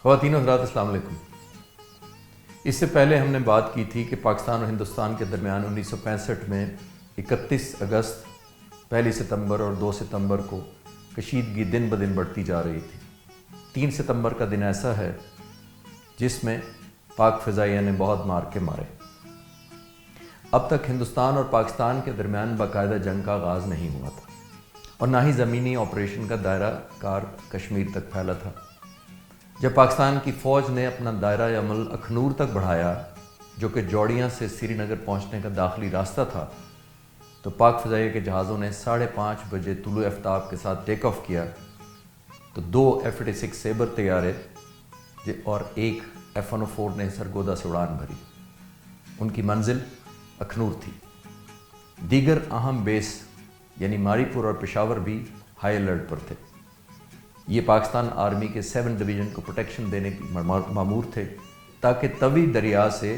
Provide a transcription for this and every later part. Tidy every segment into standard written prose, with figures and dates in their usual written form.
خواتین و حضرات السلام علیکم۔ اس سے پہلے ہم نے بات کی تھی کہ پاکستان اور ہندوستان کے درمیان 1965 میں 31 اگست، 1 ستمبر اور 2 ستمبر کو کشیدگی دن بدن بڑھتی جا رہی تھی۔ 3 ستمبر کا دن ایسا ہے جس میں پاک فضائیہ نے بہت مار کے مارے۔ اب تک ہندوستان اور پاکستان کے درمیان باقاعدہ جنگ کا آغاز نہیں ہوا تھا اور نہ ہی زمینی آپریشن کا دائرہ کار کشمیر تک پھیلا تھا۔ جب پاکستان کی فوج نے اپنا دائرہ عمل اکھنور تک بڑھایا، جو کہ جوڑیاں سے سری نگر پہنچنے کا داخلی راستہ تھا، تو پاک فضائیہ کے جہازوں نے 5:30 بجے طلوع آفتاب کے ساتھ ٹیک آف کیا تو 2 F-86 سیبر طیارے اور ایک F-104 نے سرگودا سے اڑان بھری۔ ان کی منزل اکھنور تھی۔ دیگر اہم بیس یعنی ماری پور اور پشاور بھی ہائی الرٹ پر تھے۔ یہ پاکستان آرمی کے 7 ڈویژن کو پروٹیکشن دینے کی مامور تھے تاکہ توی دریا سے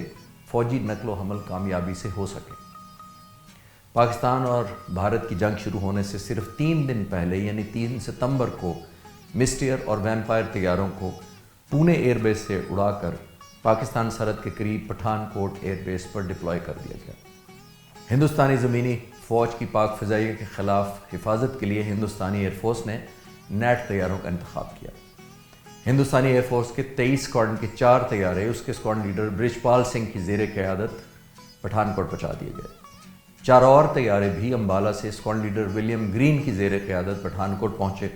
فوجی نقل و حمل کامیابی سے ہو سکے۔ پاکستان اور بھارت کی جنگ شروع ہونے سے صرف 3 دن پہلے یعنی 3 ستمبر کو مسٹر اور ویمپائر طیاروں کو پونے ایئر بیس سے اڑا کر پاکستان سرحد کے قریب پٹھان کوٹ ایئر بیس پر ڈپلوائے کر دیا گیا۔ ہندوستانی زمینی فوج کی پاک فضائیہ کے خلاف حفاظت کے لیے ہندوستانی ایئر فورس نے نیٹ طیاروں کا انتخاب کیا۔ ہندوستانی ایئر فورس کے 23 اسکواڈرن کے 4 طیارے اس کے اسکواڈرن لیڈر برج پال سنگھ کی زیر قیادت پٹھان کوٹ پہنچا دیے گئے۔ 4 اور طیارے بھی امبالہ سے اسکواڈرن لیڈر ولیم گرین کی زیر قیادت پٹھان کوٹ پہنچے۔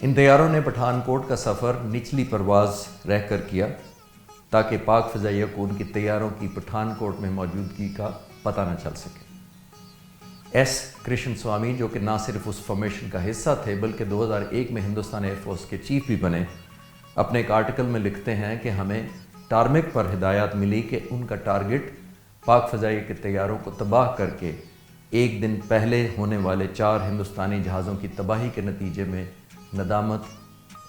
ان طیاروں نے پٹھان کوٹ کا سفر نچلی پرواز رہ کر کیا تاکہ پاک فضائیہ کو ان کی طیاروں کی پٹھان کوٹ میں موجودگی کا پتہ نہ چل سکے۔ ایس کرشن سوامی، جو کہ نہ صرف اس فارمیشن کا حصہ تھے بلکہ 2001 میں ہندوستان ایئر فورس کے چیف بھی بنے، اپنے ایک آرٹیکل میں لکھتے ہیں کہ ہمیں ٹارمک پر ہدایات ملی کہ ان کا ٹارگٹ پاک فضائیہ کے طیاروں کو تباہ کر کے ایک دن پہلے ہونے والے 4 ہندوستانی جہازوں کی تباہی کے نتیجے میں ندامت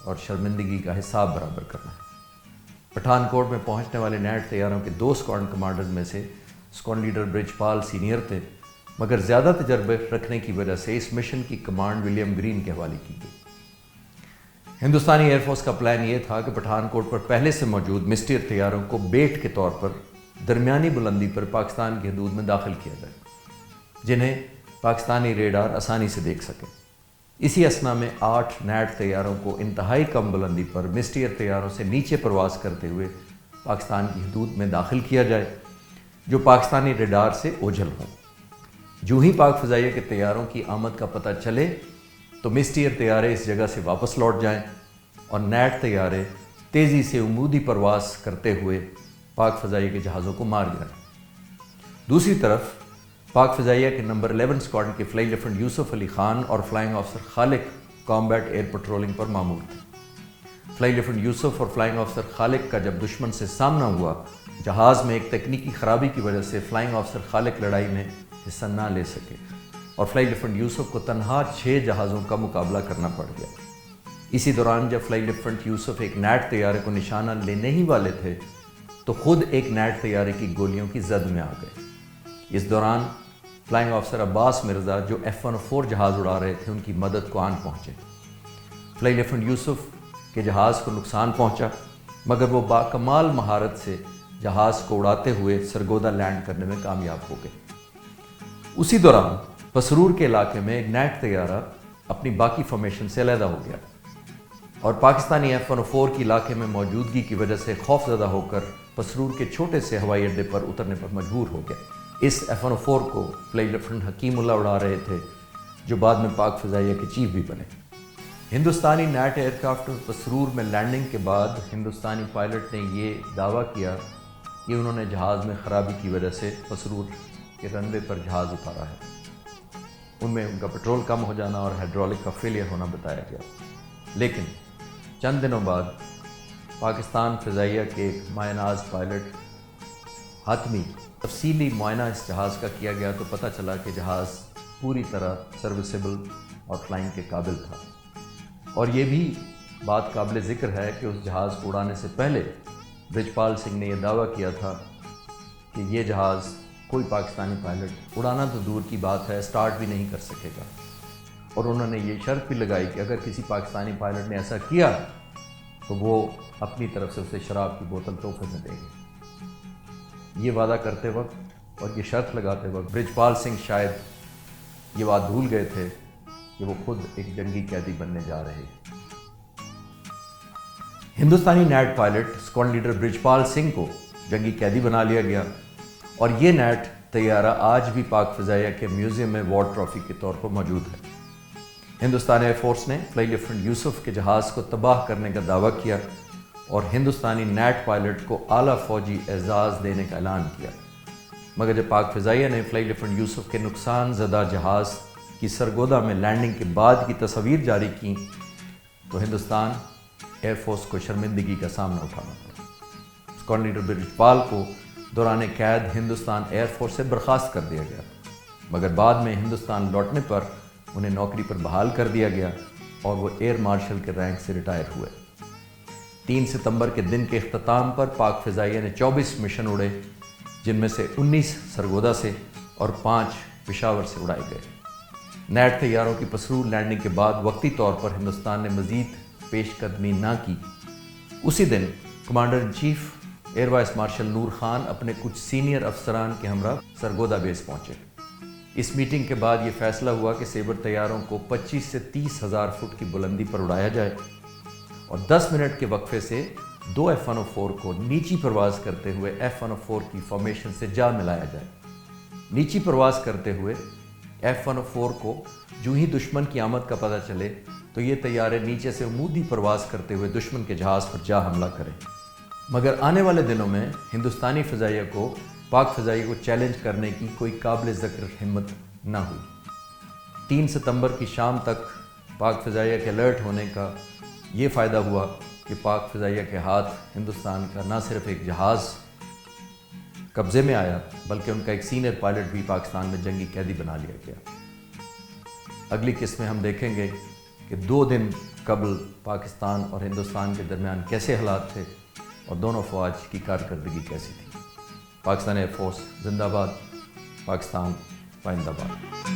اور شرمندگی کا حساب برابر کرنا ہے۔ پٹھان کوٹ میں پہنچنے والے نیٹ طیاروں کے 2 اسکواڈرن کمانڈرز میں سے اسکواڈرن لیڈر برج پال سینئر تھے، مگر زیادہ تجربے رکھنے کی وجہ سے اس مشن کی کمانڈ ولیم گرین کے حوالے کی گئی۔ ہندوستانی ایئر فورس کا پلان یہ تھا کہ پٹھان کوٹ پر پہلے سے موجود مسٹر طیاروں کو بیٹ کے طور پر درمیانی بلندی پر پاکستان کی حدود میں داخل کیا جائے، جنہیں پاکستانی ریڈار آسانی سے دیکھ سکے۔ اسی اثنا میں 8 نیٹ طیاروں کو انتہائی کم بلندی پر مسٹر طیاروں سے نیچے پرواز کرتے ہوئے پاکستان کی حدود میں داخل کیا جائے، جو پاکستانی ریڈار سے اوجھل ہوں۔ جو ہی پاک فضائیہ کے طیاروں کی آمد کا پتہ چلے تو مسٹر طیارے اس جگہ سے واپس لوٹ جائیں اور نیٹ طیارے تیزی سے عمودی پرواز کرتے ہوئے پاک فضائیہ کے جہازوں کو مار گرائیں۔ دوسری طرف پاک فضائیہ کے نمبر 11 اسکواڈرن کے فلائی لیفٹیننٹ یوسف علی خان اور فلائنگ آفیسر خالق کامبیٹ ایئر پٹرولنگ پر مامور تھے۔ فلائی لیفٹیننٹ یوسف اور فلائنگ آفیسر خالق کا جب دشمن سے سامنا ہوا، جہاز میں ایک تکنیکی خرابی کی وجہ سے فلائنگ آفیسر خالق لڑائی میں حصہ نہ لے سکے اور فلائی لیفٹیننٹ یوسف کو تنہا 6 جہازوں کا مقابلہ کرنا پڑ گیا۔ اسی دوران جب فلائی لیفٹیننٹ یوسف ایک نیٹ طیارے کو نشانہ لینے ہی والے تھے تو خود ایک نیٹ طیارے کی گولیوں کی زد میں آ گئے۔ اس دوران فلائنگ آفیسر عباس مرزا، جو F-104 جہاز اڑا رہے تھے، ان کی مدد کو آن پہنچے۔ فلائی لیفٹیننٹ یوسف کے جہاز کو نقصان پہنچا، مگر وہ باکمال مہارت سے جہاز کو اڑاتے ہوئے سرگودا لینڈ کرنے میں کامیاب ہو گئے۔ اسی دوران پسرور کے علاقے میں ایک نیٹ طیارہ اپنی باقی فارمیشن سے علیحدہ ہو گیا اور پاکستانی F-104 کی علاقے میں موجودگی کی وجہ سے خوف زدہ ہو کر پسرور کے چھوٹے سے ہوائی اڈے پر اترنے پر مجبور ہو گیا۔ اس F-104 کو فلائی لیفٹیننٹ حکیم اللہ اڑا رہے تھے، جو بعد میں پاک فضائیہ کے چیف بھی بنے۔ ہندوستانی نیٹ ایئر کرافٹ پسرور میں لینڈنگ کے بعد ہندوستانی پائلٹ نے یہ دعویٰ کیا کہ انہوں نے جہاز میں خرابی کی وجہ سے پسرور کے رن وے پر جہاز اتارا ہے۔ ان میں ان کا پیٹرول کم ہو جانا اور ہائیڈرولک کا فیلئر ہونا بتایا گیا۔ لیکن چند دنوں بعد پاکستان فضائیہ کے ایک مایہ ناز پائلٹ حاتمی تفصیلی معائنہ اس جہاز کا کیا گیا تو پتہ چلا کہ جہاز پوری طرح سروسیبل اور فلائنگ کے قابل تھا۔ اور یہ بھی بات قابل ذکر ہے کہ اس جہاز کو اڑانے سے پہلے برج پال سنگھ نے یہ دعویٰ کیا تھا کہ یہ جہاز کوئی پاکستانی پائلٹ اڑانا تو دور کی بات ہے، سٹارٹ بھی نہیں کر سکے گا، اور انہوں نے یہ شرط بھی لگائی کہ اگر کسی پاکستانی پائلٹ نے ایسا کیا تو وہ اپنی طرف سے اسے شراب کی بوتل تحفے میں دیں گے۔ یہ وعدہ کرتے وقت اور یہ شرط لگاتے وقت برجپال سنگھ شاید یہ بات بھول گئے تھے کہ وہ خود ایک جنگی قیدی بننے جا رہے ہیں۔ ہندوستانی Gnat pilot squad leader Brijpal Singh کو جنگی قیدی بنا لیا گیا اور یہ نیٹ طیارہ آج بھی پاک فضائیہ کے میوزیم میں وار ٹرافی کے طور پر موجود ہے۔ ہندوستان ایئر فورس نے فلائی لیفٹیننٹ یوسف کے جہاز کو تباہ کرنے کا دعویٰ کیا اور ہندوستانی نیٹ پائلٹ کو اعلیٰ فوجی اعزاز دینے کا اعلان کیا، مگر جب پاک فضائیہ نے فلائی لیفٹیننٹ یوسف کے نقصان زدہ جہاز کی سرگودا میں لینڈنگ کے بعد کی تصاویر جاری کیں تو ہندوستان ایئر فورس کو شرمندگی کا سامنا اٹھانا پڑا۔ اسکواڈ لیڈر برجپال کو دوران قید ہندوستان ایئر فورس سے برخاست کر دیا گیا، مگر بعد میں ہندوستان لوٹنے پر انہیں نوکری پر بحال کر دیا گیا اور وہ ایئر مارشل کے رینک سے ریٹائر ہوئے۔ 3 ستمبر کے دن کے اختتام پر پاک فضائیہ نے 24 مشن اڑے، جن میں سے 19 سرگودا سے اور 5 پشاور سے اڑائے گئے۔ نیٹ طیاروں کی مسرور لینڈنگ کے بعد وقتی طور پر ہندوستان نے مزید پیش قدمی نہ کی۔ اسی دن commander in chief air vice marshal Nur Khan اپنے کچھ سینئر افسران کے ہمراہ سرگودا بیس پہنچے۔ اس میٹنگ کے بعد یہ فیصلہ ہوا کہ سیبر طیاروں کو 25 سے 30 ہزار فٹ کی بلندی پر اڑایا جائے اور 10 منٹ کے وقفے سے 2 F-104 کو نیچی پرواز کرتے ہوئے F-104 کی فارمیشن سے جا ملایا جائے۔ نیچی پرواز کرتے ہوئے F-104 کو جو ہی دشمن کی آمد کا پتہ چلے تو یہ طیارے نیچے سے عمودی پرواز کرتے ہوئے دشمن کے جہاز پر جا حملہ کریں۔ مگر آنے والے دنوں میں ہندوستانی فضائیہ کو پاک فضائیہ کو چیلنج کرنے کی کوئی قابل ذکر ہمت نہ ہوئی۔ 3 ستمبر کی شام تک پاک فضائیہ کے الرٹ ہونے کا یہ فائدہ ہوا کہ پاک فضائیہ کے ہاتھ ہندوستان کا نہ صرف ایک جہاز قبضے میں آیا بلکہ ان کا ایک سینئر پائلٹ بھی پاکستان میں جنگی قیدی بنا لیا گیا۔ اگلی قسط میں ہم دیکھیں گے کہ 2 دن قبل پاکستان اور ہندوستان کے درمیان کیسے حالات تھے اور دونوں فوج کی کارکردگی کیسی تھی۔ پاکستان ایئر فورس زندہ باد، پاکستان پائندہ باد۔